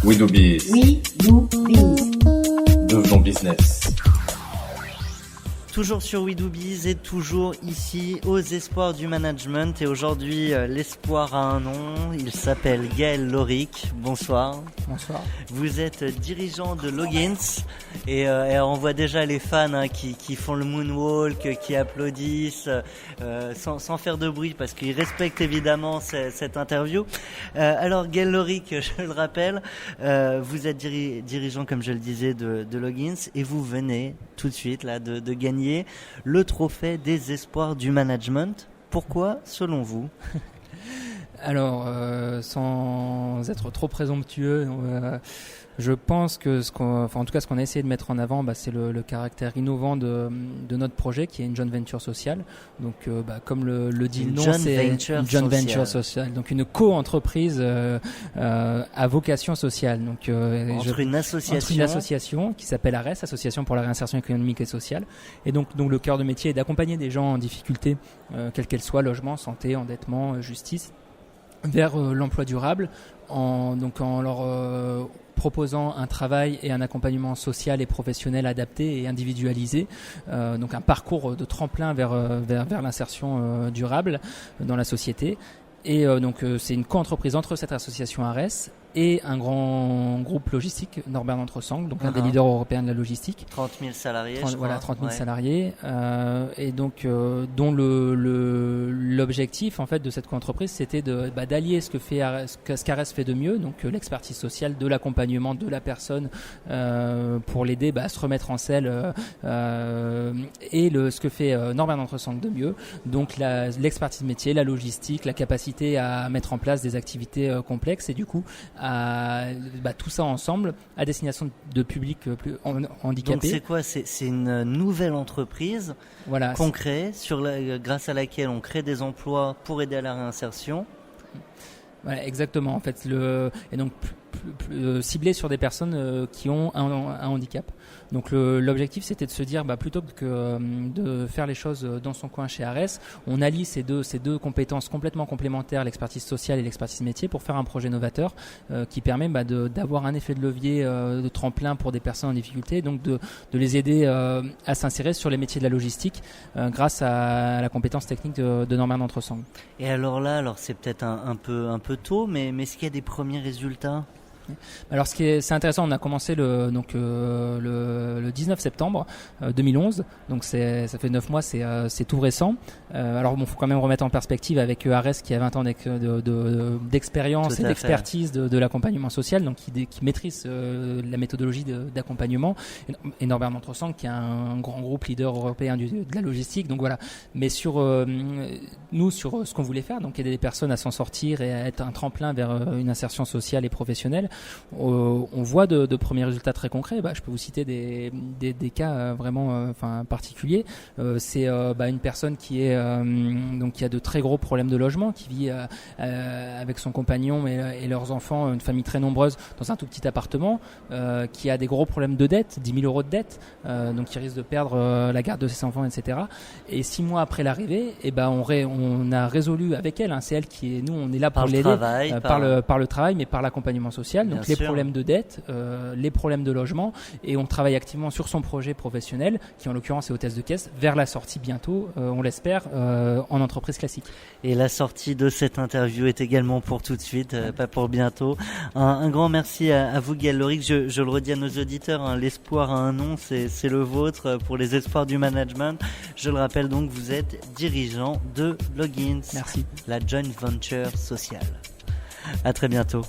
We do biz. We do biz. Devenons business. Toujours sur We Do Biz et toujours ici aux espoirs du management. Et aujourd'hui, l'espoir a un nom. Il s'appelle Gaël Loric. Bonsoir. Bonsoir. Vous êtes dirigeant de Logins et on voit déjà les fans qui font le moonwalk, qui applaudissent sans faire de bruit parce qu'ils respectent évidemment cette interview. Alors Gaël Loric, je le rappelle, vous êtes dirigeant, comme je le disais, de Logins et vous venez tout de suite là de gagner le trophée des espoirs du management. Pourquoi, selon vous? Alors, sans être trop présomptueux, je pense que ce qu'on a essayé de mettre en avant, c'est le caractère innovant de notre projet, qui est une joint venture sociale. Donc, comme le dit le nom, c'est une joint venture sociale. Donc, une co-entreprise à vocation sociale. Donc, entre une association qui s'appelle ARES, Association pour la réinsertion économique et sociale. Et donc le cœur de métier est d'accompagner des gens en difficulté, quelle qu'elle soit, logement, santé, endettement, justice, vers l'emploi durable, en leur proposant un travail et un accompagnement social et professionnel adapté et individualisé, donc un parcours de tremplin vers l'insertion durable dans la société. Et donc c'est une co-entreprise entre cette association ARES et un grand groupe logistique, Norbert Dentressangle, donc un des leaders européens de la logistique. 30 000 salariés, 30 000 salariés. Et donc, dont l'objectif, en fait, de cette co-entreprise, c'était d'allier ce qu'ARES fait de mieux, donc l'expertise sociale, de l'accompagnement de la personne pour l'aider à se remettre en selle, et ce que fait Norbert Dentressangle de mieux, donc l'expertise métier, la logistique, la capacité à mettre en place des activités complexes, et du coup, tout ça ensemble à destination de publics plus handicapés. Donc c'est quoi? C'est une nouvelle entreprise qu'on crée, grâce à laquelle on crée des emplois pour aider à la réinsertion. Voilà, exactement. En fait, et donc ciblé sur des personnes qui ont un handicap. Donc l'objectif, c'était de se dire, plutôt que de faire les choses dans son coin chez ARES, on allie ces deux compétences complètement complémentaires, l'expertise sociale et l'expertise métier, pour faire un projet novateur qui permet d'avoir un effet de levier de tremplin pour des personnes en difficulté, donc de les aider à s'insérer sur les métiers de la logistique grâce à la compétence technique de Norbert Dentressangle. Et alors c'est peut-être un peu tôt, mais est-ce qu'il y a des premiers résultats? Alors c'est intéressant, on a commencé le 19 septembre 2011, donc ça fait 9 mois, c'est tout récent. Alors faut quand même remettre en perspective avec ARES qui a 20 ans d'expérience et d'expertise de l'accompagnement social, donc qui maîtrise la méthodologie d'accompagnement, et Norbert Dentressangle qui est un grand groupe leader européen de la logistique. Donc voilà, mais sur ce qu'on voulait faire, donc aider les personnes à s'en sortir et à être un tremplin vers une insertion sociale et professionnelle, on voit de premiers résultats très concrets. Je peux vous citer des cas vraiment particuliers. C'est une personne qui a de très gros problèmes de logement, qui vit avec son compagnon et leurs enfants, une famille très nombreuse, dans un tout petit appartement, qui a des gros problèmes de dette, 10 000 euros de dette, donc qui risque de perdre la garde de ses enfants, etc. Et 6 mois après l'arrivée, on a résolu avec elle, c'est elle nous on est là pour l'aider par le travail, mais par l'accompagnement social. Donc les problèmes de dette, les problèmes de logement, et on travaille activement sur son projet professionnel, qui en l'occurrence est hôtesse de caisse, vers la sortie bientôt, on l'espère, en entreprise classique. Et la sortie de cette interview est également pour tout de suite, pas pour bientôt. Un grand merci à vous, Gaël Loric. Je le redis à nos auditeurs, l'espoir a un nom, c'est le vôtre pour les espoirs du management. Je le rappelle donc, vous êtes dirigeant de Logins. Merci. La joint venture sociale. À très bientôt.